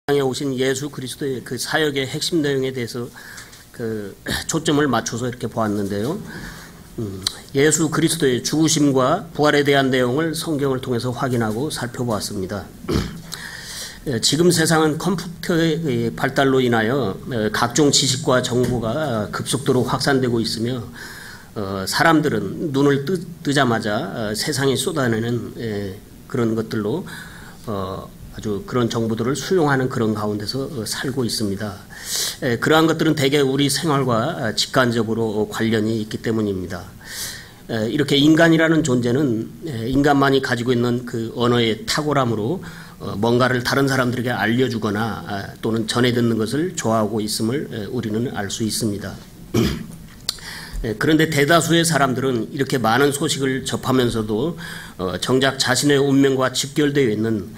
땅에 오신 예수 그리스도의 그 사역의 핵심 내용에 대해서 초점을 맞춰서 이렇게 보았는데요. 예수 그리스도의 죽으심과 부활에 대한 내용을 성경을 통해서 확인하고 살펴보았습니다. 지금 세상은 컴퓨터의 발달로 인하여 각종 지식과 정보가 급속도로 확산되고 있으며 사람들은 눈을 뜨자마자 세상에 쏟아내는 그런 것들로 아주 그런 정보들을 수용하는 그런 가운데서 살고 있습니다. 그러한 것들은 대개 우리 생활과 직간접으로 관련이 있기 때문입니다. 이렇게 인간이라는 존재는 인간만이 가지고 있는 그 언어의 탁월함으로 뭔가를 다른 사람들에게 알려주거나 또는 전해 듣는 것을 좋아하고 있음을 우리는 알 수 있습니다. 그런데 대다수의 사람들은 이렇게 많은 소식을 접하면서도 정작 자신의 운명과 직결되어 있는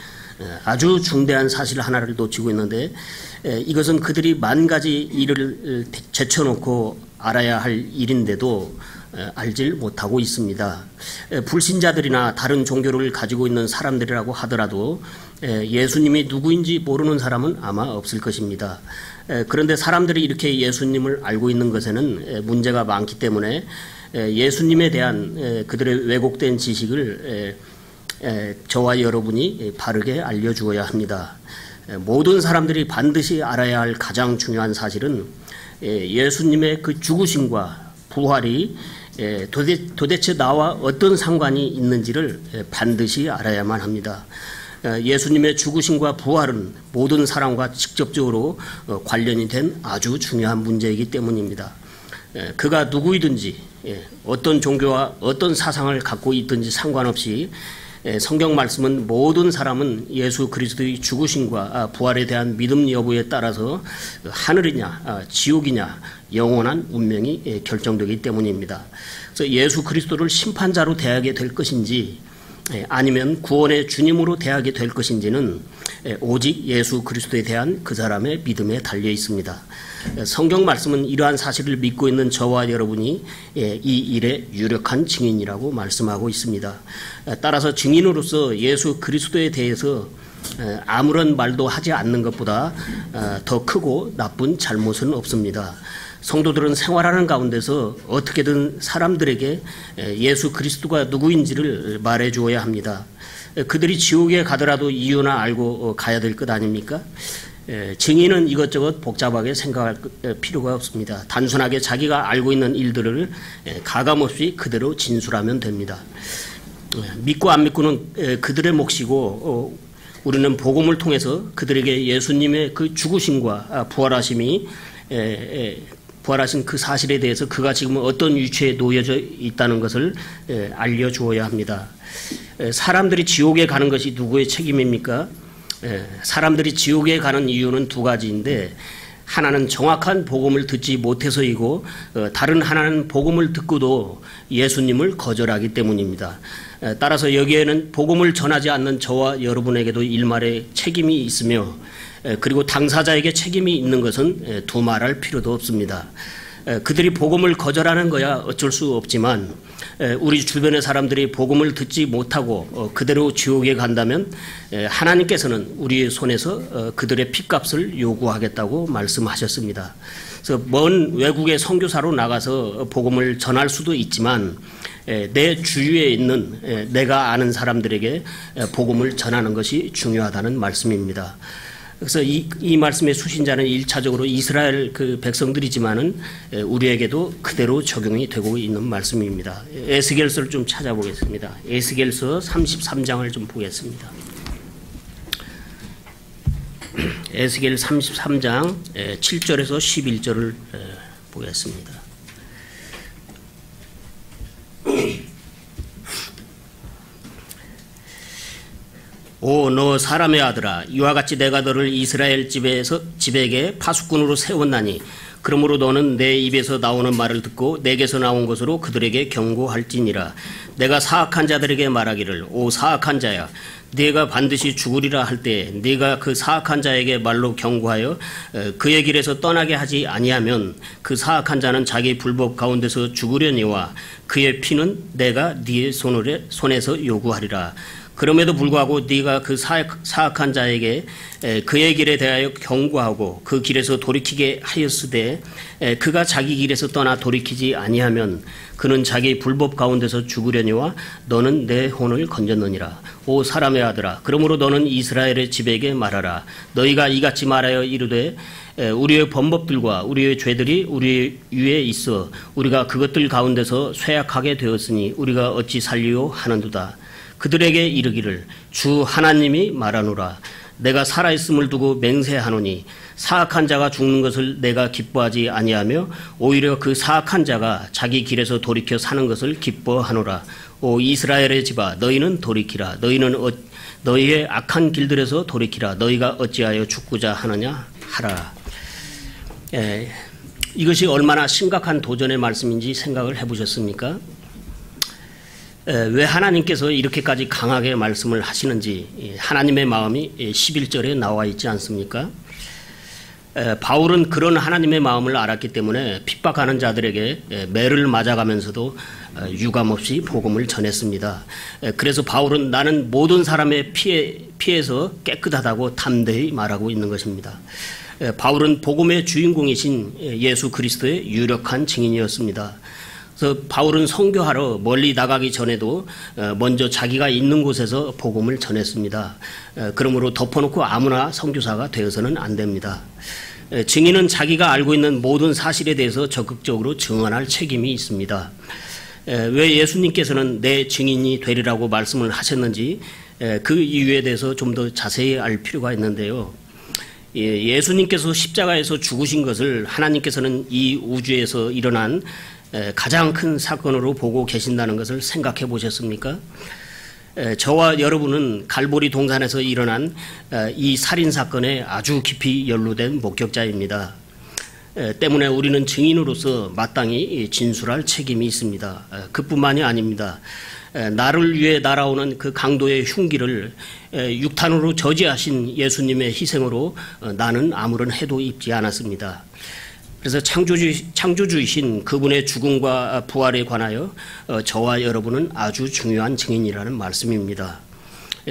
아주 중대한 사실 하나를 놓치고 있는데, 이것은 그들이 만 가지 일을 제쳐놓고 알아야 할 일인데도 알질 못하고 있습니다. 불신자들이나 다른 종교를 가지고 있는 사람들이라고 하더라도 예수님이 누구인지 모르는 사람은 아마 없을 것입니다. 그런데 사람들이 이렇게 예수님을 알고 있는 것에는 문제가 많기 때문에 예수님에 대한 그들의 왜곡된 지식을 저와 여러분이 바르게 알려주어야 합니다. 모든 사람들이 반드시 알아야 할 가장 중요한 사실은 예수님의 그 죽으심과 부활이 도대체 나와 어떤 상관이 있는지를 반드시 알아야만 합니다. 예수님의 죽으심과 부활은 모든 사람과 직접적으로 관련이 된 아주 중요한 문제이기 때문입니다. 그가 누구이든지 어떤 종교와 어떤 사상을 갖고 있든지 상관없이 성경 말씀은 모든 사람은 예수 그리스도의 죽으심과 부활에 대한 믿음 여부에 따라서 하늘이냐 지옥이냐 영원한 운명이 결정되기 때문입니다. 그래서 예수 그리스도를 심판자로 대하게 될 것인지 아니면 구원의 주님으로 대하게 될 것인지는 오직 예수 그리스도에 대한 그 사람의 믿음에 달려 있습니다. 성경 말씀은 이러한 사실을 믿고 있는 저와 여러분이 이 일의 유력한 증인이라고 말씀하고 있습니다. 따라서 증인으로서 예수 그리스도에 대해서 아무런 말도 하지 않는 것보다 더 크고 나쁜 잘못은 없습니다. 성도들은 생활하는 가운데서 어떻게든 사람들에게 예수 그리스도가 누구인지를 말해 주어야 합니다. 그들이 지옥에 가더라도 이유나 알고 가야 될 것 아닙니까? 증인은 이것저것 복잡하게 생각할 필요가 없습니다. 단순하게 자기가 알고 있는 일들을 가감없이 그대로 진술하면 됩니다. 믿고 안 믿고는 그들의 몫이고 우리는 복음을 통해서 그들에게 예수님의 그 죽으심과 부활하신 그 사실에 대해서 그가 지금 어떤 위치에 놓여져 있다는 것을 알려주어야 합니다. 사람들이 지옥에 가는 것이 누구의 책임입니까? 사람들이 지옥에 가는 이유는 두 가지인데, 하나는 정확한 복음을 듣지 못해서이고 다른 하나는 복음을 듣고도 예수님을 거절하기 때문입니다. 따라서 여기에는 복음을 전하지 않는 저와 여러분에게도 일말의 책임이 있으며, 그리고 당사자에게 책임이 있는 것은 두말할 필요도 없습니다. 그들이 복음을 거절하는 거야 어쩔 수 없지만, 우리 주변의 사람들이 복음을 듣지 못하고 그대로 지옥에 간다면 하나님께서는 우리의 손에서 그들의 핏값을 요구하겠다고 말씀하셨습니다. 그래서 먼 외국의 선교사로 나가서 복음을 전할 수도 있지만 내 주위에 있는 내가 아는 사람들에게 복음을 전하는 것이 중요하다는 말씀입니다. 그래서 이 말씀의 수신자는 1차적으로 이스라엘 그 백성들이지만은 우리에게도 그대로 적용이 되고 있는 말씀입니다. 에스겔서를 좀 찾아보겠습니다. 에스겔서 33장을 좀 보겠습니다. 에스겔 33장 7절에서 11절을 보겠습니다. 오, 너 사람의 아들아, 이와 같이 내가 너를 이스라엘 집에게 파수꾼으로 세웠나니 그러므로 너는 내 입에서 나오는 말을 듣고 내게서 나온 것으로 그들에게 경고할지니라. 내가 사악한 자들에게 말하기를, 오 사악한 자야, 네가 반드시 죽으리라 할 때 네가 그 사악한 자에게 말로 경고하여 그의 길에서 떠나게 하지 아니하면 그 사악한 자는 자기 불법 가운데서 죽으려니와 그의 피는 내가 네 손에서 요구하리라. 그럼에도 불구하고 네가 그 사악한 자에게 그의 길에 대하여 경고하고 그 길에서 돌이키게 하였으되 그가 자기 길에서 떠나 돌이키지 아니하면 그는 자기 불법 가운데서 죽으려니와 너는 내 혼을 건졌느니라. 오 사람의 아들아, 그러므로 너는 이스라엘의 집에게 말하라. 너희가 이같이 말하여 이르되 우리의 범법들과 우리의 죄들이 우리 위에 있어 우리가 그것들 가운데서 쇠약하게 되었으니 우리가 어찌 살리요 하는도다. 그들에게 이르기를 주 하나님이 말하노라. 내가 살아있음을 두고 맹세하노니 사악한 자가 죽는 것을 내가 기뻐하지 아니하며 오히려 그 사악한 자가 자기 길에서 돌이켜 사는 것을 기뻐하노라. 오 이스라엘의 집아, 너희는 돌이키라. 너희의 악한 길들에서 돌이키라. 너희가 어찌하여 죽고자 하느냐 하라. 이것이 얼마나 심각한 도전의 말씀인지 생각을 해보셨습니까? 왜 하나님께서 이렇게까지 강하게 말씀을 하시는지 하나님의 마음이 11절에 나와 있지 않습니까? 바울은 그런 하나님의 마음을 알았기 때문에 핍박하는 자들에게 매를 맞아가면서도 유감없이 복음을 전했습니다. 그래서 바울은 나는 모든 사람의 피해서 깨끗하다고 담대히 말하고 있는 것입니다. 바울은 복음의 주인공이신 예수 그리스도의 유력한 증인이었습니다. 그래서 바울은 선교하러 멀리 나가기 전에도 먼저 자기가 있는 곳에서 복음을 전했습니다. 그러므로 덮어놓고 아무나 선교사가 되어서는 안 됩니다. 증인은 자기가 알고 있는 모든 사실에 대해서 적극적으로 증언할 책임이 있습니다. 왜 예수님께서는 내 증인이 되리라고 말씀을 하셨는지 그 이유에 대해서 좀 더 자세히 알 필요가 있는데요. 예수님께서 십자가에서 죽으신 것을 하나님께서는 이 우주에서 일어난 가장 큰 사건으로 보고 계신다는 것을 생각해 보셨습니까? 저와 여러분은 갈보리 동산에서 일어난 이 살인사건에 아주 깊이 연루된 목격자입니다. 때문에 우리는 증인으로서 마땅히 진술할 책임이 있습니다. 그뿐만이 아닙니다. 나를 위해 날아오는 그 강도의 흉기를 육탄으로 저지하신 예수님의 희생으로 나는 아무런 해도 입지 않았습니다. 그래서 창조주이신 그분의 죽음과 부활에 관하여 저와 여러분은 아주 중요한 증인이라는 말씀입니다.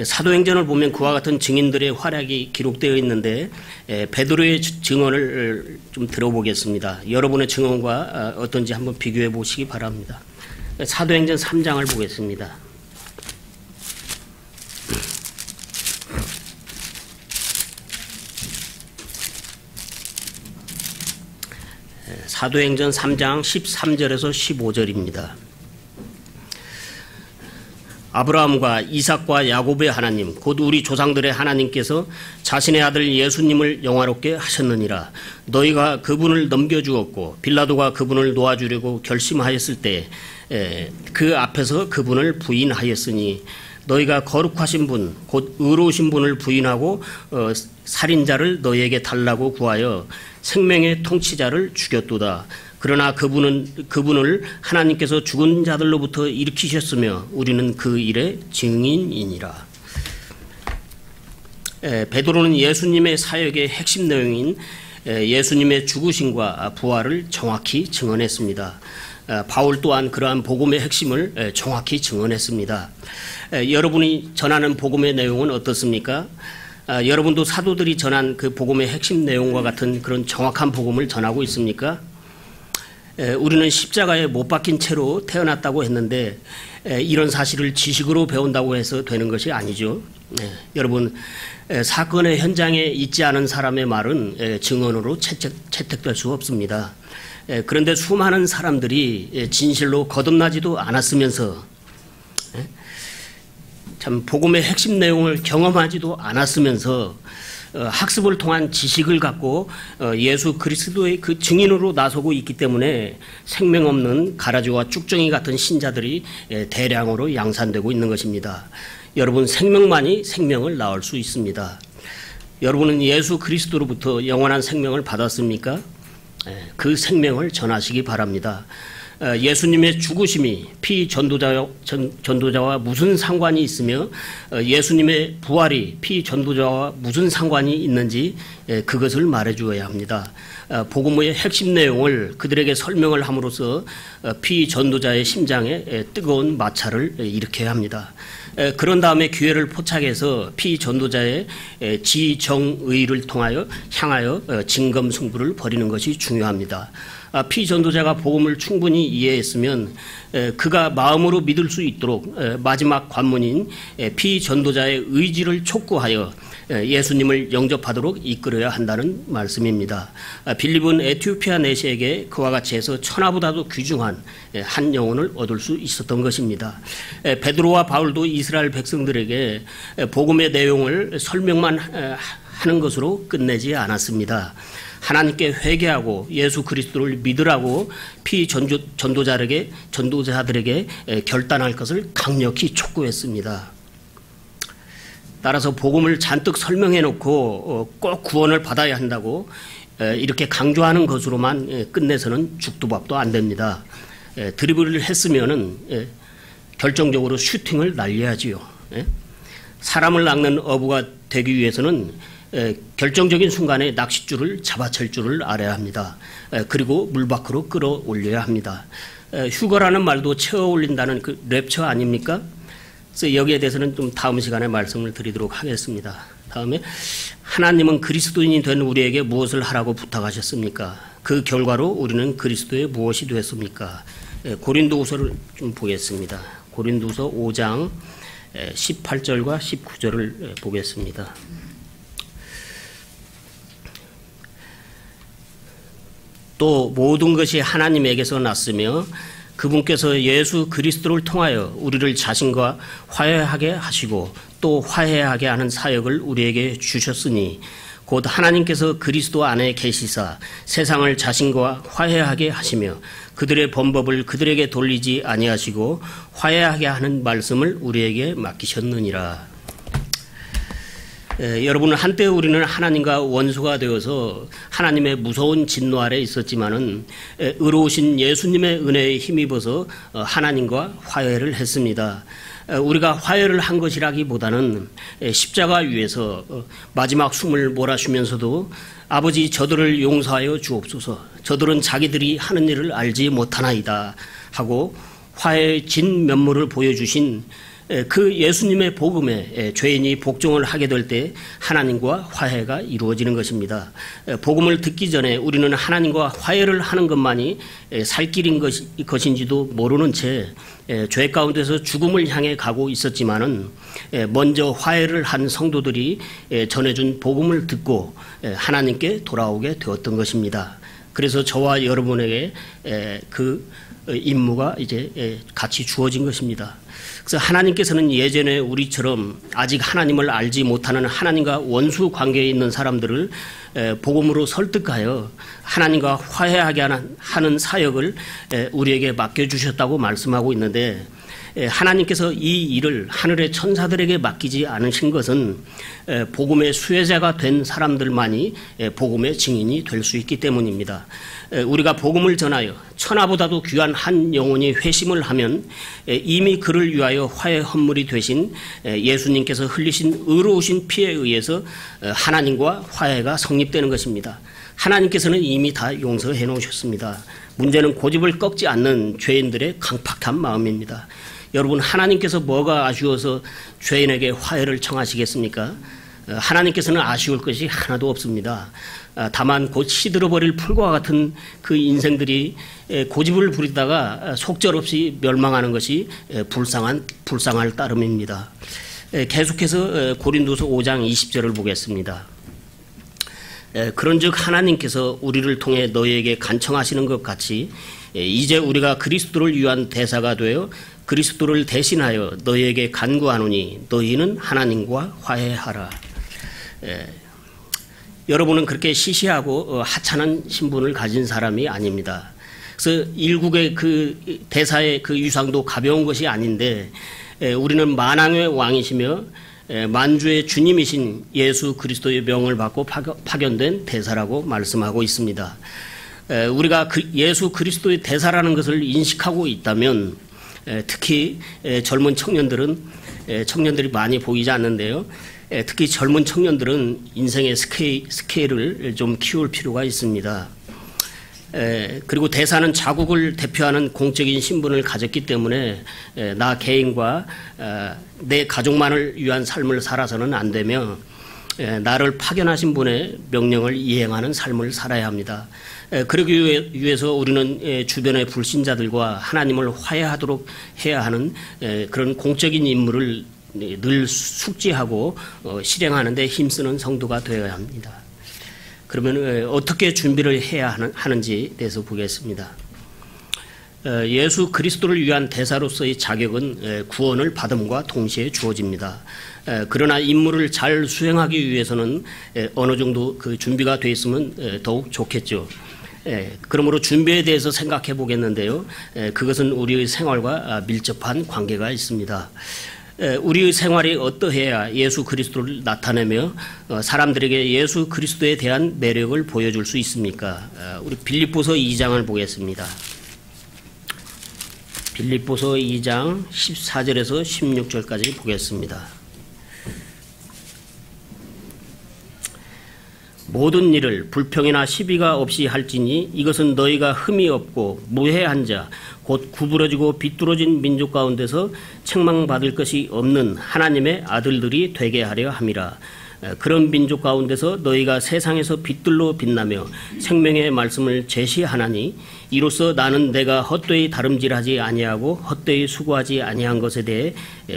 사도행전을 보면 그와 같은 증인들의 활약이 기록되어 있는데 베드로의 증언을 좀 들어보겠습니다. 여러분의 증언과 어떤지 한번 비교해 보시기 바랍니다. 사도행전 3장을 보겠습니다. 사도행전 3장 13절에서 15절입니다. 아브라함과 이삭과 야곱의 하나님 곧 우리 조상들의 하나님께서 자신의 아들 예수님을 영화롭게 하셨느니라. 너희가 그분을 넘겨주었고 빌라도가 그분을 놓아주려고 결심하였을 때 그 앞에서 그분을 부인하였으니 너희가 거룩하신 분 곧 의로우신 분을 부인하고 살인자를 너희에게 달라고 구하여 생명의 통치자를 죽였도다. 그러나 그분을 하나님께서 죽은 자들로부터 일으키셨으며 우리는 그 일의 증인이니라. 베드로는 예수님의 사역의 핵심 내용인 예수님의 죽으심과 부활을 정확히 증언했습니다. 바울 또한 그러한 복음의 핵심을 정확히 증언했습니다. 여러분이 전하는 복음의 내용은 어떻습니까? 여러분도 사도들이 전한 그 복음의 핵심 내용과 같은 그런 정확한 복음을 전하고 있습니까? 우리는 십자가에 못 박힌 채로 태어났다고 했는데 이런 사실을 지식으로 배운다고 해서 되는 것이 아니죠. 여러분, 사건의 현장에 있지 않은 사람의 말은 증언으로 채택될 수 없습니다. 그런데 수많은 사람들이 진실로 거듭나지도 않았으면서 참 복음의 핵심 내용을 경험하지도 않았으면서 학습을 통한 지식을 갖고 예수 그리스도의 그 증인으로 나서고 있기 때문에 생명 없는 가라지와 쭉정이 같은 신자들이 대량으로 양산되고 있는 것입니다. 여러분, 생명만이 생명을 낳을 수 있습니다. 여러분은 예수 그리스도로부터 영원한 생명을 받았습니까? 그 생명을 전하시기 바랍니다. 예수님의 죽으심이 피전도자와 무슨 상관이 있으며 예수님의 부활이 피전도자와 무슨 상관이 있는지 그것을 말해 주어야 합니다. 복음의 핵심 내용을 그들에게 설명을 함으로써 피전도자의 심장에 뜨거운 마찰을 일으켜야 합니다. 그런 다음에 기회를 포착해서 피전도자의 지정의를 향하여 진검승부를 벌이는 것이 중요합니다. 피전도자가 복음을 충분히 이해했으면 그가 마음으로 믿을 수 있도록 마지막 관문인 피전도자의 의지를 촉구하여 예수님을 영접하도록 이끌어야 한다는 말씀입니다. 빌립은 에티오피아 내시에게 그와 같이 해서 천하보다도 귀중한 한 영혼을 얻을 수 있었던 것입니다. 베드로와 바울도 이스라엘 백성들에게 복음의 내용을 설명만 하는 것으로 끝내지 않았습니다. 하나님께 회개하고 예수 그리스도를 믿으라고 전도자들에게 결단할 것을 강력히 촉구했습니다. 따라서 복음을 잔뜩 설명해 놓고 꼭 구원을 받아야 한다고 이렇게 강조하는 것으로만 끝내서는 죽도 밥도 안 됩니다. 드리블을 했으면은 결정적으로 슈팅을 날려야지요. 사람을 낚는 어부가 되기 위해서는 결정적인 순간에 낚싯줄을 잡아챌 줄을 알아야 합니다. 그리고 물 밖으로 끌어올려야 합니다. 휴거라는 말도 채워 올린다는 그 랩처 아닙니까? 그래서 여기에 대해서는 좀 다음 시간에 말씀을 드리도록 하겠습니다. 다음에 하나님은 그리스도인이 된 우리에게 무엇을 하라고 부탁하셨습니까? 그 결과로 우리는 그리스도의 무엇이 되었습니까? 고린도후서를 좀 보겠습니다. 고린도후서 5장 18절과 19절을 보겠습니다. 또 모든 것이 하나님에게서 났으며 그분께서 예수 그리스도를 통하여 우리를 자신과 화해하게 하시고 또 화해하게 하는 사역을 우리에게 주셨으니 곧 하나님께서 그리스도 안에 계시사 세상을 자신과 화해하게 하시며 그들의 범법을 그들에게 돌리지 아니하시고 화해하게 하는 말씀을 우리에게 맡기셨느니라. 여러분, 한때 우리는 하나님과 원수가 되어서 하나님의 무서운 진노 아래 있었지만은 의로우신 예수님의 은혜에 힘입어서 하나님과 화해를 했습니다. 우리가 화해를 한 것이라기보다는 십자가 위에서 마지막 숨을 몰아쉬면서도 아버지 저들을 용서하여 주옵소서, 저들은 자기들이 하는 일을 알지 못하나이다 하고 화해의 진면모를 보여주신 그 예수님의 복음에 죄인이 복종을 하게 될 때 하나님과 화해가 이루어지는 것입니다. 복음을 듣기 전에 우리는 하나님과 화해를 하는 것만이 살 길인 것인지도 모르는 채 죄 가운데서 죽음을 향해 가고 있었지만은 먼저 화해를 한 성도들이 전해준 복음을 듣고 하나님께 돌아오게 되었던 것입니다. 그래서 저와 여러분에게 그 임무가 이제 같이 주어진 것입니다. 그래서 하나님께서는 예전에 우리처럼 아직 하나님을 알지 못하는 하나님과 원수 관계에 있는 사람들을 복음으로 설득하여 하나님과 화해하게 하는 사역을 우리에게 맡겨주셨다고 말씀하고 있는데, 하나님께서 이 일을 하늘의 천사들에게 맡기지 않으신 것은 복음의 수혜자가 된 사람들만이 복음의 증인이 될 수 있기 때문입니다. 우리가 복음을 전하여 천하보다도 귀한 한 영혼이 회심을 하면 이미 그를 위하여 화해 헌물이 되신 예수님께서 흘리신 의로우신 피에 의해서 하나님과 화해가 성립되는 것입니다. 하나님께서는 이미 다 용서해 놓으셨습니다. 문제는 고집을 꺾지 않는 죄인들의 강팍한 마음입니다. 여러분, 하나님께서 뭐가 아쉬워서 죄인에게 화해를 청하시겠습니까? 하나님께서는 아쉬울 것이 하나도 없습니다. 다만 곧 시들어버릴 풀과 같은 그 인생들이 고집을 부리다가 속절없이 멸망하는 것이 불쌍할 따름입니다. 계속해서 고린도서 5장 20절을 보겠습니다. 그런즉 하나님께서 우리를 통해 너희에게 간청하시는 것 같이 이제 우리가 그리스도를 위한 대사가 되어 그리스도를 대신하여 너희에게 간구하노니 너희는 하나님과 화해하라. 여러분은 그렇게 시시하고 하찮은 신분을 가진 사람이 아닙니다. 그래서 일국의 그 대사의 그 유상도 가벼운 것이 아닌데 우리는 만왕의 왕이시며 만주의 주님이신 예수 그리스도의 명을 받고 파견된 대사라고 말씀하고 있습니다. 우리가 예수 그리스도의 대사라는 것을 인식하고 있다면 특히 젊은 청년들이 많이 보이지 않는데요. 특히 젊은 청년들은 인생의 스케일을 좀 키울 필요가 있습니다. 그리고 대사는 자국을 대표하는 공적인 신분을 가졌기 때문에 나 개인과 내 가족만을 위한 삶을 살아서는 안 되며 나를 파견하신 분의 명령을 이행하는 삶을 살아야 합니다. 그러기 위해서 우리는 주변의 불신자들과 하나님을 화해하도록 해야 하는 그런 공적인 임무를 늘 숙지하고 실행하는 데 힘쓰는 성도가 되어야 합니다. 그러면 어떻게 준비를 해야 하는지에 대해서 보겠습니다. 예수 그리스도를 위한 대사로서의 자격은 구원을 받음과 동시에 주어집니다. 그러나 임무를 잘 수행하기 위해서는 어느 정도 그 준비가 되어 있으면 더욱 좋겠죠. 그러므로 준비에 대해서 생각해 보겠는데요. 그것은 우리의 생활과 밀접한 관계가 있습니다. 우리의 생활이 어떠해야 예수 그리스도를 나타내며 사람들에게 예수 그리스도에 대한 매력을 보여줄 수 있습니까? 우리 빌립보서 2장을 보겠습니다. 빌립보서 2장 14절에서 16절까지 보겠습니다. 모든 일을 불평이나 시비가 없이 할지니 이것은 너희가 흠이 없고 무해한 자 곧 구부러지고 비뚤어진 민족 가운데서 책망받을 것이 없는 하나님의 아들들이 되게 하려 함이라. 그런 민족 가운데서 너희가 세상에서 빛들로 빛나며 생명의 말씀을 제시하나니 이로써 나는 내가 헛되이 다름질하지 아니하고 헛되이 수고하지 아니한 것에 대해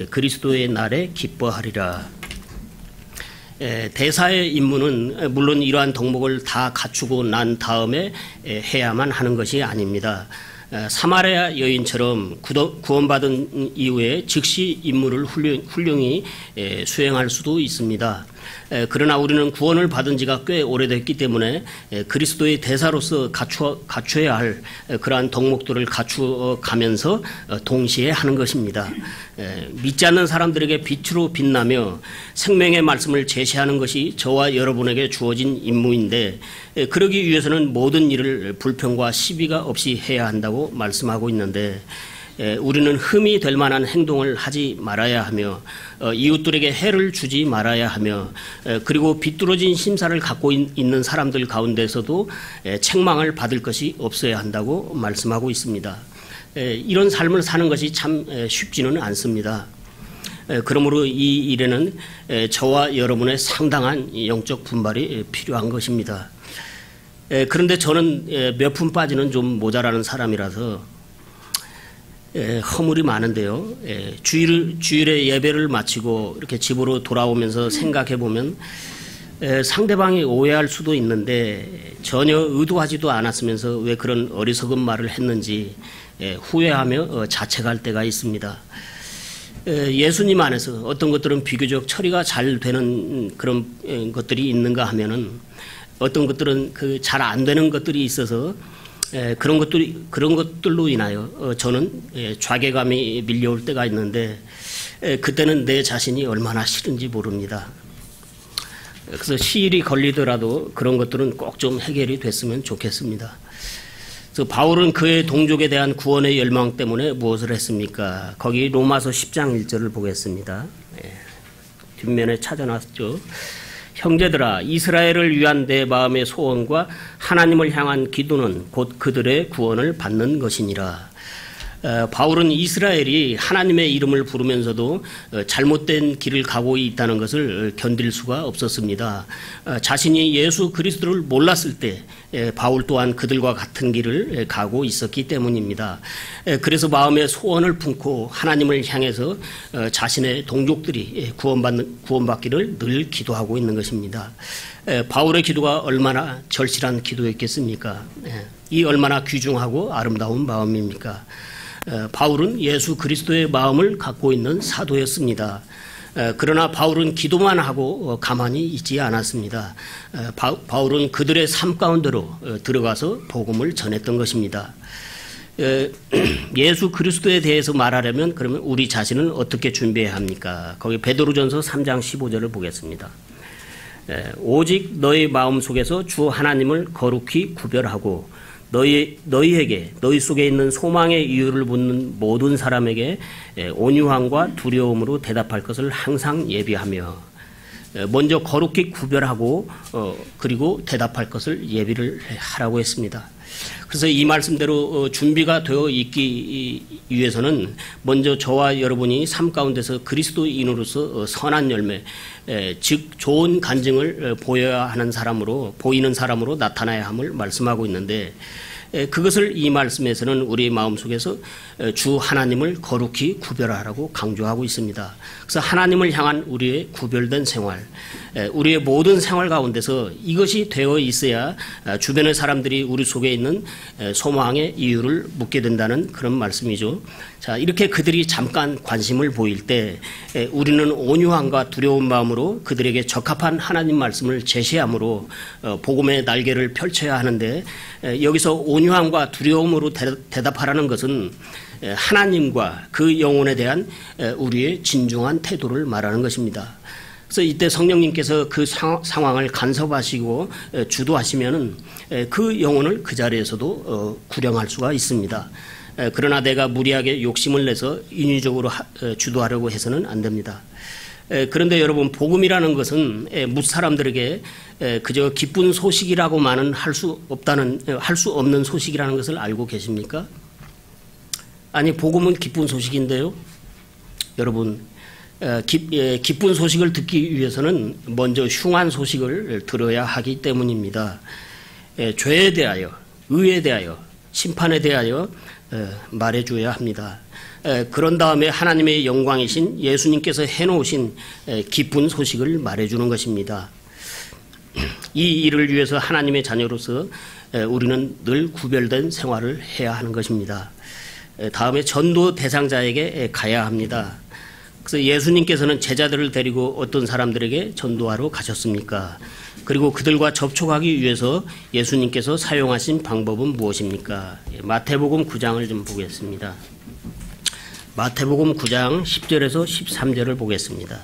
그리스도의 날에 기뻐하리라. 대사의 임무는 물론 이러한 덕목을 다 갖추고 난 다음에 해야만 하는 것이 아닙니다. 사마리아 여인처럼 구원받은 이후에 즉시 임무를 훌륭히 수행할 수도 있습니다. 그러나 우리는 구원을 받은 지가 꽤 오래됐기 때문에 그리스도의 대사로서 갖춰야 할 그러한 덕목들을 갖추어 가면서 동시에 하는 것입니다. 믿지 않는 사람들에게 빛으로 빛나며 생명의 말씀을 제시하는 것이 저와 여러분에게 주어진 임무인데 그러기 위해서는 모든 일을 불평과 시비가 없이 해야 한다고 말씀하고 있는데 우리는 흠이 될 만한 행동을 하지 말아야 하며 이웃들에게 해를 주지 말아야 하며 그리고 비뚤어진 심사를 갖고 있는 사람들 가운데서도 책망을 받을 것이 없어야 한다고 말씀하고 있습니다. 이런 삶을 사는 것이 참 쉽지는 않습니다. 그러므로 이 일에는 저와 여러분의 상당한 영적 분발이 필요한 것입니다. 그런데 저는 몇 푼 빠지는 좀 모자라는 사람이라서 허물이 많은데요. 주일에 예배를 마치고 이렇게 집으로 돌아오면서 생각해 보면 상대방이 오해할 수도 있는데 전혀 의도하지도 않았으면서 왜 그런 어리석은 말을 했는지 후회하며 자책할 때가 있습니다. 예수님 안에서 어떤 것들은 비교적 처리가 잘 되는 그런 것들이 있는가 하면은 어떤 것들은 그 잘 안 되는 것들이 있어서 그런 것들로 인하여 저는 좌괴감이 밀려올 때가 있는데 그때는 내 자신이 얼마나 싫은지 모릅니다. 그래서 시일이 걸리더라도 그런 것들은 꼭 좀 해결이 됐으면 좋겠습니다. 그래서 바울은 그의 동족에 대한 구원의 열망 때문에 무엇을 했습니까? 거기 로마서 10장 1절을 보겠습니다. 뒷면에 찾아놨죠. 형제들아 이스라엘을 위한 내 마음의 소원과 하나님을 향한 기도는 곧 그들의 구원을 받는 것이니라. 바울은 이스라엘이 하나님의 이름을 부르면서도 잘못된 길을 가고 있다는 것을 견딜 수가 없었습니다. 자신이 예수 그리스도를 몰랐을 때 바울 또한 그들과 같은 길을 가고 있었기 때문입니다. 그래서 마음의 소원을 품고 하나님을 향해서 자신의 동족들이 구원받기를 늘 기도하고 있는 것입니다. 바울의 기도가 얼마나 절실한 기도였겠습니까? 이 얼마나 귀중하고 아름다운 마음입니까? 바울은 예수 그리스도의 마음을 갖고 있는 사도였습니다. 그러나 바울은 기도만 하고 가만히 있지 않았습니다. 바울은 그들의 삶 가운데로 들어가서 복음을 전했던 것입니다. 예수 그리스도에 대해서 말하려면 그러면 우리 자신은 어떻게 준비해야 합니까? 거기 베드로전서 3장 15절을 보겠습니다. 오직 너희 마음속에서 주 하나님을 거룩히 구별하고 너희에게 너희 속에 있는 소망의 이유를 묻는 모든 사람에게 온유함과 두려움으로 대답할 것을 항상 예비하며 먼저 거룩히 구별하고 그리고 대답할 것을 예비를 하라고 했습니다. 그래서 이 말씀대로 준비가 되어 있기 위해서는 먼저 저와 여러분이 삶 가운데서 그리스도인으로서 선한 열매, 즉 좋은 간증을 보이는 사람으로 나타나야 함을 말씀하고 있는데, 그것을 이 말씀에서는 우리 마음속에서 주 하나님을 거룩히 구별하라고 강조하고 있습니다. 그래서 하나님을 향한 우리의 구별된 생활, 우리의 모든 생활 가운데서 이것이 되어 있어야 주변의 사람들이 우리 속에 있는 소망의 이유를 묻게 된다는 그런 말씀이죠. 자, 이렇게 그들이 잠깐 관심을 보일 때 우리는 온유함과 두려운 마음으로 그들에게 적합한 하나님 말씀을 제시함으로 복음의 날개를 펼쳐야 하는데, 여기서 온유함과 두려움으로 대답하라는 것은 하나님과 그 영혼에 대한 우리의 진중한 태도를 말하는 것입니다. 그래서 이때 성령님께서 그 상황을 간섭하시고 주도하시면은 그 영혼을 그 자리에서도 구령할 수가 있습니다. 그러나 내가 무리하게 욕심을 내서 인위적으로 주도하려고 해서는 안 됩니다. 그런데 여러분, 복음이라는 것은 뭇 사람들에게 그저 기쁜 소식이라고만은 할 수 없는 소식이라는 것을 알고 계십니까? 아니, 복음은 기쁜 소식인데요. 여러분, 기쁜 소식을 듣기 위해서는 먼저 흉한 소식을 들어야 하기 때문입니다. 죄에 대하여, 의에 대하여, 심판에 대하여 말해줘야 합니다. 그런 다음에 하나님의 영광이신 예수님께서 해놓으신 기쁜 소식을 말해주는 것입니다. 이 일을 위해서 하나님의 자녀로서 우리는 늘 구별된 생활을 해야 하는 것입니다. 다음에 전도 대상자에게 가야 합니다. 그래서 예수님께서는 제자들을 데리고 어떤 사람들에게 전도하러 가셨습니까? 그리고 그들과 접촉하기 위해서 예수님께서 사용하신 방법은 무엇입니까? 마태복음 9장을 좀 보겠습니다. 마태복음 9장 10절에서 13절을 보겠습니다.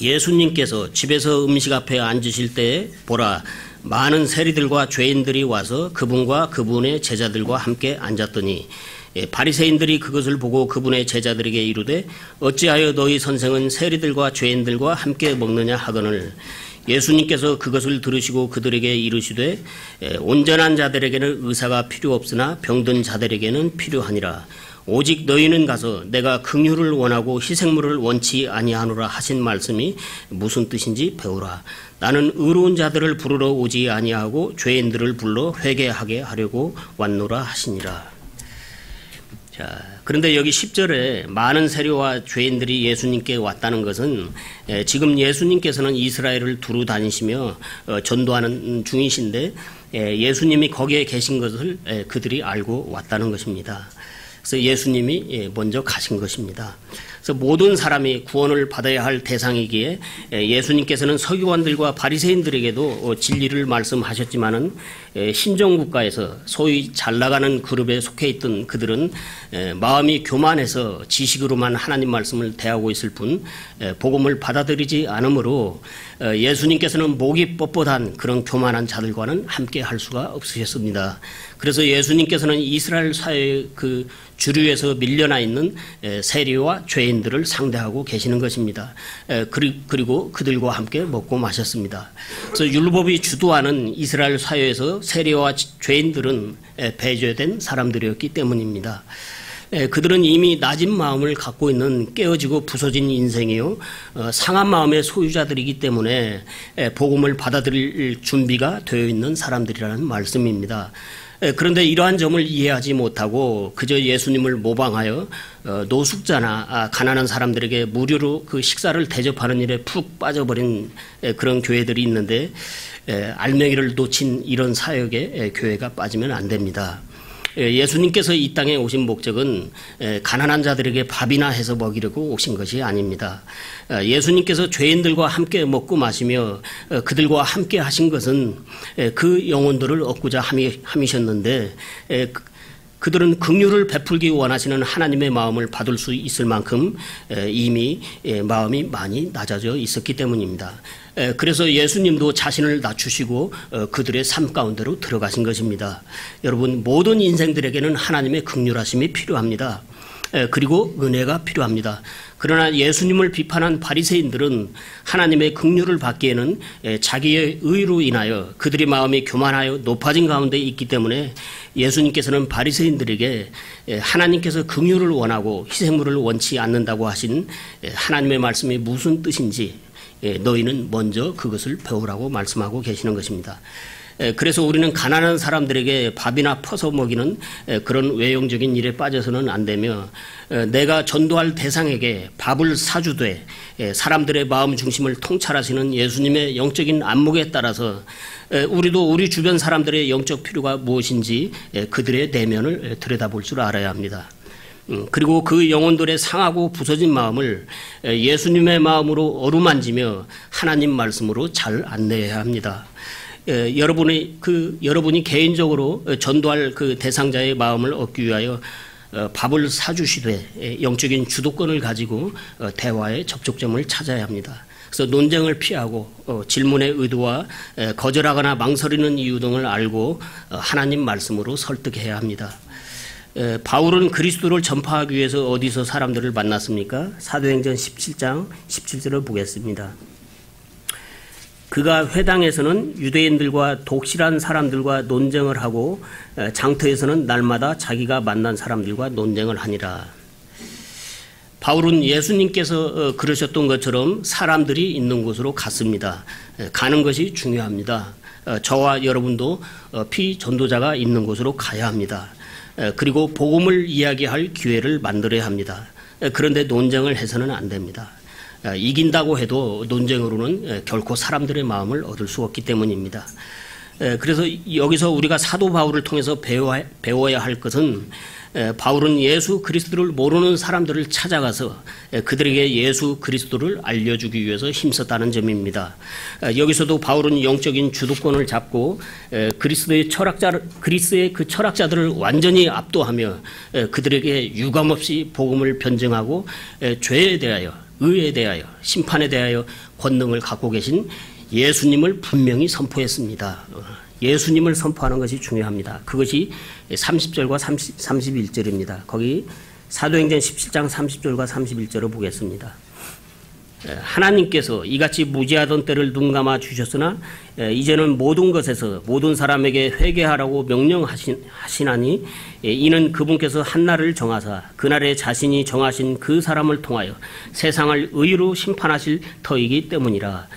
예수님께서 집에서 음식 앞에 앉으실 때 보라, 많은 세리들과 죄인들이 와서 그분과 그분의 제자들과 함께 앉았더니 바리새인들이 그것을 보고 그분의 제자들에게 이르되 어찌하여 너희 선생은 세리들과 죄인들과 함께 먹느냐 하거늘, 예수님께서 그것을 들으시고 그들에게 이르시되 온전한 자들에게는 의사가 필요 없으나 병든 자들에게는 필요하니라. 오직 너희는 가서 내가 긍휼을 원하고 희생물을 원치 아니하노라 하신 말씀이 무슨 뜻인지 배우라. 나는 의로운 자들을 부르러 오지 아니하고 죄인들을 불러 회개하게 하려고 왔노라 하시니라. 자, 그런데 여기 10절에 많은 세리와 죄인들이 예수님께 왔다는 것은 지금 예수님께서는 이스라엘을 두루 다니시며 전도하는 중이신데 예수님이 거기에 계신 것을 그들이 알고 왔다는 것입니다. 그래서 예수님이 먼저 가신 것입니다. 그래서 모든 사람이 구원을 받아야 할 대상이기에 예수님께서는 서기관들과 바리새인들에게도 진리를 말씀하셨지만은 신정국가에서 소위 잘 나가는 그룹에 속해 있던 그들은 마음이 교만해서 지식으로만 하나님 말씀을 대하고 있을 뿐 복음을 받아들이지 않으므로 예수님께서는 목이 뻣뻣한 그런 교만한 자들과는 함께 할 수가 없으셨습니다. 그래서 예수님께서는 이스라엘 사회의 그 주류에서 밀려나 있는 세리와 죄인들을 상대하고 계시는 것입니다. 그리고 그들과 함께 먹고 마셨습니다. 그래서 율법이 주도하는 이스라엘 사회에서 세리와 죄인들은 배제된 사람들이었기 때문입니다. 그들은 이미 낮은 마음을 갖고 있는 깨어지고 부서진 인생이요, 상한 마음의 소유자들이기 때문에 복음을 받아들일 준비가 되어 있는 사람들이라는 말씀입니다. 그런데 이러한 점을 이해하지 못하고 그저 예수님을 모방하여 노숙자나 가난한 사람들에게 무료로 그 식사를 대접하는 일에 푹 빠져버린 그런 교회들이 있는데, 알맹이를 놓친 이런 사역에 교회가 빠지면 안 됩니다. 예수님께서 이 땅에 오신 목적은 가난한 자들에게 밥이나 해서 먹이려고 오신 것이 아닙니다. 예수님께서 죄인들과 함께 먹고 마시며 그들과 함께 하신 것은 그 영혼들을 얻고자 함이셨는데, 그들은 긍휼을 베풀기 원하시는 하나님의 마음을 받을 수 있을 만큼 이미 마음이 많이 낮아져 있었기 때문입니다. 그래서 예수님도 자신을 낮추시고 그들의 삶 가운데로 들어가신 것입니다. 여러분, 모든 인생들에게는 하나님의 긍휼하심이 필요합니다. 그리고 은혜가 필요합니다. 그러나 예수님을 비판한 바리새인들은 하나님의 긍휼을 받기에는 자기의 의로 인하여 그들의 마음이 교만하여 높아진 가운데 있기 때문에 예수님께서는 바리새인들에게 하나님께서 긍휼을 원하고 희생물을 원치 않는다고 하신 하나님의 말씀이 무슨 뜻인지 너희는 먼저 그것을 배우라고 말씀하고 계시는 것입니다. 그래서 우리는 가난한 사람들에게 밥이나 퍼서 먹이는 그런 외형적인 일에 빠져서는 안 되며, 내가 전도할 대상에게 밥을 사주되 사람들의 마음 중심을 통찰하시는 예수님의 영적인 안목에 따라서 우리도 우리 주변 사람들의 영적 필요가 무엇인지 그들의 내면을 들여다볼 줄 알아야 합니다. 그리고 그 영혼들의 상하고 부서진 마음을 예수님의 마음으로 어루만지며 하나님 말씀으로 잘 안내해야 합니다. 여러분이 개인적으로 전도할 그 대상자의 마음을 얻기 위하여 밥을 사주시되 영적인 주도권을 가지고 대화의 접촉점을 찾아야 합니다. 그래서 논쟁을 피하고 질문의 의도와 거절하거나 망설이는 이유 등을 알고 하나님 말씀으로 설득해야 합니다. 바울은 그리스도를 전파하기 위해서 어디서 사람들을 만났습니까? 사도행전 17장 17절을 보겠습니다. 그가 회당에서는 유대인들과 독실한 사람들과 논쟁을 하고 장터에서는 날마다 자기가 만난 사람들과 논쟁을 하니라. 바울은 예수님께서 그러셨던 것처럼 사람들이 있는 곳으로 갔습니다. 가는 것이 중요합니다. 저와 여러분도 피전도자가 있는 곳으로 가야 합니다. 그리고 복음을 이야기할 기회를 만들어야 합니다. 그런데 논쟁을 해서는 안 됩니다. 이긴다고 해도 논쟁으로는 결코 사람들의 마음을 얻을 수 없기 때문입니다. 그래서 여기서 우리가 사도 바울을 통해서 배워야 할 것은, 바울은 예수 그리스도를 모르는 사람들을 찾아가서 그들에게 예수 그리스도를 알려주기 위해서 힘썼다는 점입니다. 여기서도 바울은 영적인 주도권을 잡고 그리스의 그 철학자들을 완전히 압도하며 그들에게 유감없이 복음을 변증하고 죄에 대하여, 의에 대하여, 심판에 대하여 권능을 갖고 계신 예수님을 분명히 선포했습니다. 예수님을 선포하는 것이 중요합니다. 그것이 30절과 31절입니다. 거기 사도행전 17장 30절과 31절을 보겠습니다. 하나님께서 이같이 무지하던 때를 눈감아 주셨으나 이제는 모든 것에서 모든 사람에게 회개하라고 명령하시나니 이는 그분께서 한 날을 정하사 그날에 자신이 정하신 그 사람을 통하여 세상을 의로 심판하실 터이기 때문이라.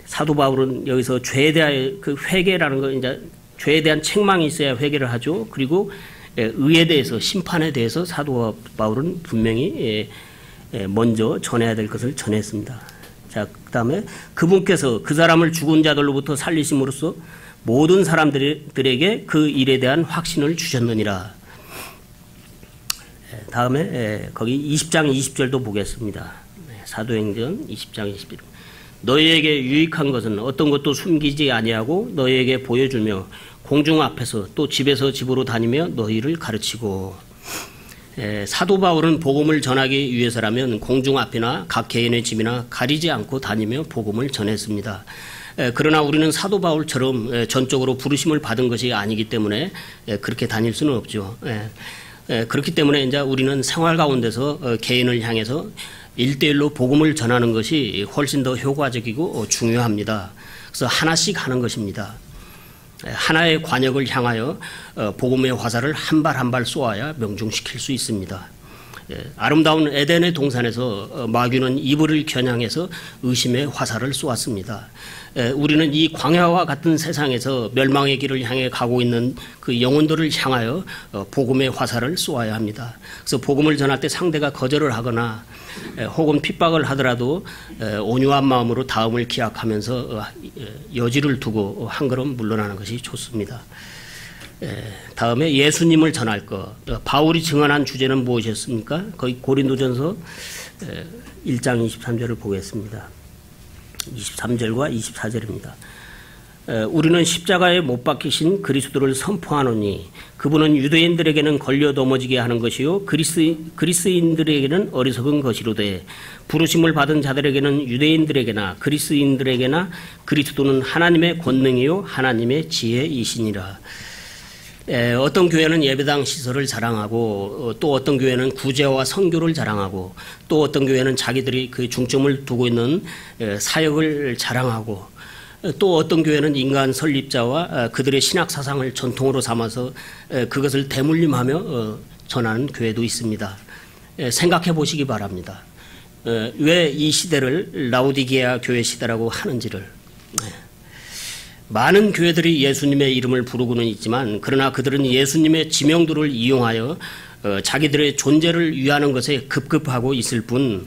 사도 바울은 여기서 죄에 대하여 그 회개라는 거, 이제 죄에 대한 책망이 있어야 회개를 하죠. 그리고 의에 대해서, 심판에 대해서 사도 바울은 분명히 먼저 전해야 될 것을 전했습니다. 자, 그다음에 그분께서 그 사람을 죽은 자들로부터 살리심으로써 모든 사람들에게 그 일에 대한 확신을 주셨느니라. 다음에 거기 20장 20절도 보겠습니다. 사도행전 20장 20절. 너희에게 유익한 것은 어떤 것도 숨기지 아니하고 너희에게 보여주며 공중 앞에서 또 집에서 집으로 다니며 너희를 가르치고. 사도 바울은 복음을 전하기 위해서라면 공중 앞이나 각 개인의 집이나 가리지 않고 다니며 복음을 전했습니다. 그러나 우리는 사도 바울처럼 전적으로 부르심을 받은 것이 아니기 때문에 그렇게 다닐 수는 없죠. 그렇기 때문에 이제 우리는 생활 가운데서 개인을 향해서 1대1로 복음을 전하는 것이 훨씬 더 효과적이고 중요합니다. 그래서 하나씩 하는 것입니다. 하나의 관역을 향하여 복음의 화살을 한 발 한 발 쏘아야 명중시킬 수 있습니다. 아름다운 에덴의 동산에서 마귀는 이불을 겨냥해서 의심의 화살을 쏘았습니다. 우리는 이 광야와 같은 세상에서 멸망의 길을 향해 가고 있는 그 영혼들을 향하여 복음의 화살을 쏘아야 합니다. 그래서 복음을 전할 때 상대가 거절을 하거나 혹은 핍박을 하더라도 온유한 마음으로 다음을 기약하면서 여지를 두고 한 걸음 물러나는 것이 좋습니다. 다음에 예수님을 전할 것. 바울이 증언한 주제는 무엇이었습니까? 거기 고린도전서 1장 23절을 보겠습니다. 23절과 24절입니다. 우리는 십자가에 못 박히신 그리스도를 선포하노니 그분은 유대인들에게는 걸려 넘어지게 하는 것이요 그리스인들에게는 어리석은 것이로되 부르심을 받은 자들에게는 유대인들에게나 그리스인들에게나 그리스도는 하나님의 권능이요 하나님의 지혜이시니라. 어떤 교회는 예배당 시설을 자랑하고 또 어떤 교회는 구제와 선교를 자랑하고 또 어떤 교회는 자기들이 그 중점을 두고 있는 사역을 자랑하고 또 어떤 교회는 인간 설립자와 그들의 신학 사상을 전통으로 삼아서 그것을 대물림하며 전하는 교회도 있습니다. 생각해 보시기 바랍니다. 왜 이 시대를 라오디게아 교회 시대라고 하는지를. 많은 교회들이 예수님의 이름을 부르고는 있지만 그러나 그들은 예수님의 지명도를 이용하여 자기들의 존재를 위하는 것에 급급하고 있을 뿐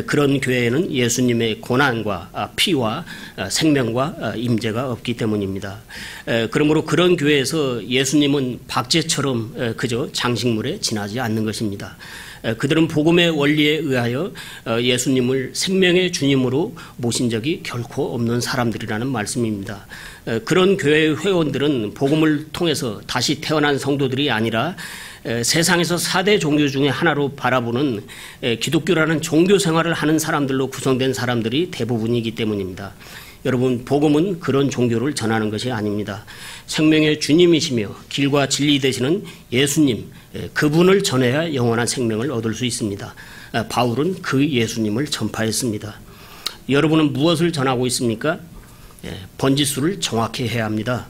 그런 교회에는 예수님의 고난과 피와 생명과 임재가 없기 때문입니다. 그러므로 그런 교회에서 예수님은 박제처럼 그저 장식물에 지나지 않는 것입니다. 그들은 복음의 원리에 의하여 예수님을 생명의 주님으로 모신 적이 결코 없는 사람들이라는 말씀입니다. 그런 교회의 회원들은 복음을 통해서 다시 태어난 성도들이 아니라 세상에서 4대 종교 중에 하나로 바라보는 기독교라는 종교 생활을 하는 사람들로 구성된 사람들이 대부분이기 때문입니다. 여러분, 복음은 그런 종교를 전하는 것이 아닙니다. 생명의 주님이시며 길과 진리 되시는 예수님, 그분을 전해야 영원한 생명을 얻을 수 있습니다. 바울은 그 예수님을 전파했습니다. 여러분은 무엇을 전하고 있습니까? 번지수를 정확히 해야 합니다.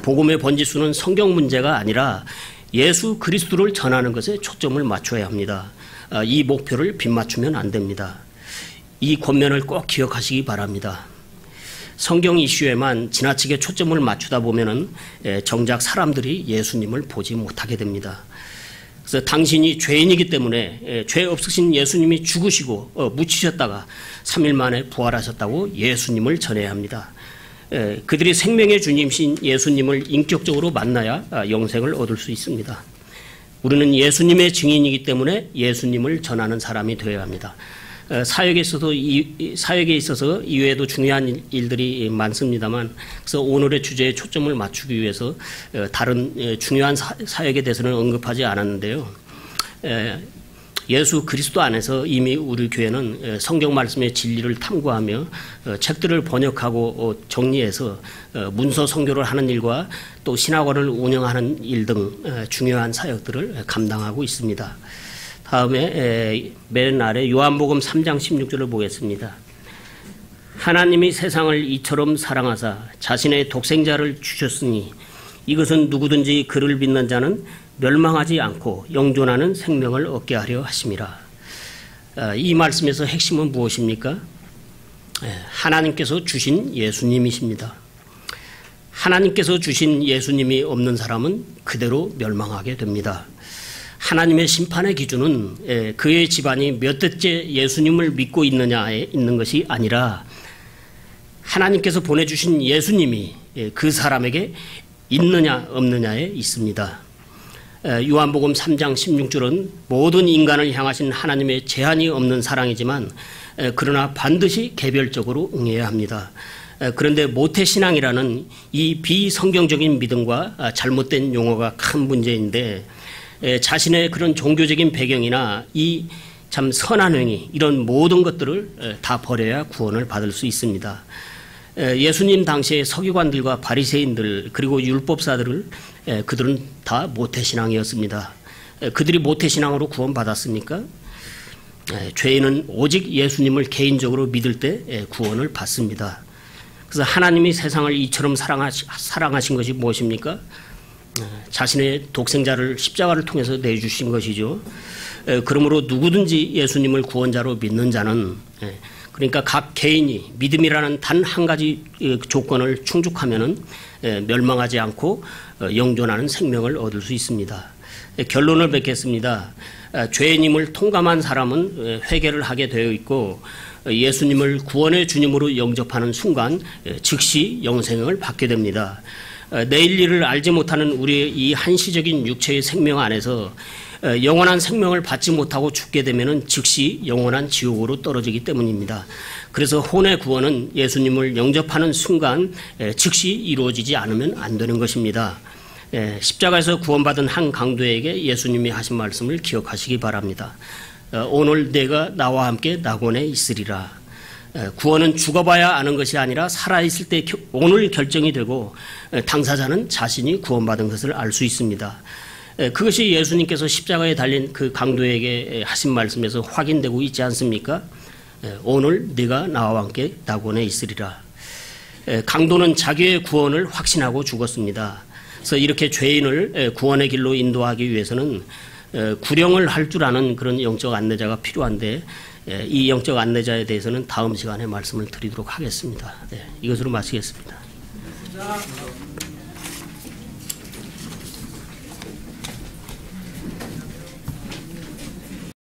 복음의 번지수는 성경 문제가 아니라 예수 그리스도를 전하는 것에 초점을 맞춰야 합니다. 이 목표를 빗맞추면 안 됩니다. 이 권면을 꼭 기억하시기 바랍니다. 성경 이슈에만 지나치게 초점을 맞추다 보면은 정작 사람들이 예수님을 보지 못하게 됩니다. 그래서 당신이 죄인이기 때문에 죄 없으신 예수님이 죽으시고 묻히셨다가 3일 만에 부활하셨다고 예수님을 전해야 합니다. 그들이 생명의 주님이신 예수님을 인격적으로 만나야 영생을 얻을 수 있습니다. 우리는 예수님의 증인이기 때문에 예수님을 전하는 사람이 되어야 합니다. 사역에 있어서 이외에도 중요한 일들이 많습니다만, 그래서 오늘의 주제에 초점을 맞추기 위해서 다른 중요한 사역에 대해서는 언급하지 않았는데요. 예수 그리스도 안에서 이미 우리 교회는 성경 말씀의 진리를 탐구하며 책들을 번역하고 정리해서 문서 선교를 하는 일과 또 신학원을 운영하는 일 등 중요한 사역들을 감당하고 있습니다. 다음에 맨 아래 요한복음 3장 16절을 보겠습니다. 하나님이 세상을 이처럼 사랑하사 자신의 독생자를 주셨으니 이것은 누구든지 그를 믿는 자는 멸망하지 않고 영존하는 생명을 얻게 하려 하심이라. 이 말씀에서 핵심은 무엇입니까? 하나님께서 주신 예수님이십니다. 하나님께서 주신 예수님이 없는 사람은 그대로 멸망하게 됩니다. 하나님의 심판의 기준은 그의 집안이 몇 대째 예수님을 믿고 있느냐에 있는 것이 아니라 하나님께서 보내주신 예수님이 그 사람에게 있느냐 없느냐에 있습니다. 요한복음 3장 16절은 모든 인간을 향하신 하나님의 제한이 없는 사랑이지만 그러나 반드시 개별적으로 응해야 합니다. 그런데 모태신앙이라는 이 비성경적인 믿음과 잘못된 용어가 큰 문제인데 자신의 그런 종교적인 배경이나 이 참 선한 행위 이런 모든 것들을 다 버려야 구원을 받을 수 있습니다. 예수님 당시의 서기관들과 바리새인들 그리고 율법사들을 그들은 다 모태신앙이었습니다. 그들이 모태신앙으로 구원받았습니까? 죄인은 오직 예수님을 개인적으로 믿을 때 구원을 받습니다. 그래서 하나님이 세상을 이처럼 사랑하신 것이 무엇입니까? 자신의 독생자를 십자가를 통해서 내주신 것이죠. 그러므로 누구든지 예수님을 구원자로 믿는 자는 그러니까 각 개인이 믿음이라는 단 한 가지 조건을 충족하면은 멸망하지 않고 영존하는 생명을 얻을 수 있습니다. 결론을 맺겠습니다. 죄인임을 통감한 사람은 회개를 하게 되어 있고 예수님을 구원의 주님으로 영접하는 순간 즉시 영생을 받게 됩니다. 내일 일을 알지 못하는 우리의 이 한시적인 육체의 생명 안에서 영원한 생명을 받지 못하고 죽게 되면은 즉시 영원한 지옥으로 떨어지기 때문입니다. 그래서 혼의 구원은 예수님을 영접하는 순간 즉시 이루어지지 않으면 안 되는 것입니다. 십자가에서 구원받은 한 강도에게 예수님이 하신 말씀을 기억하시기 바랍니다. 오늘 내가 나와 함께 낙원에 있으리라. 구원은 죽어봐야 아는 것이 아니라 살아있을 때 오늘 결정이 되고 당사자는 자신이 구원받은 것을 알 수 있습니다. 그것이 예수님께서 십자가에 달린 그 강도에게 하신 말씀에서 확인되고 있지 않습니까? 오늘 네가 나와 함께 낙원에 있으리라. 강도는 자기의 구원을 확신하고 죽었습니다. 그래서 이렇게 죄인을 구원의 길로 인도하기 위해서는 구령을 할 줄 아는 그런 영적 안내자가 필요한데 이 영적 안내자에 대해서는 다음 시간에 말씀을 드리도록 하겠습니다. 이것으로 마치겠습니다.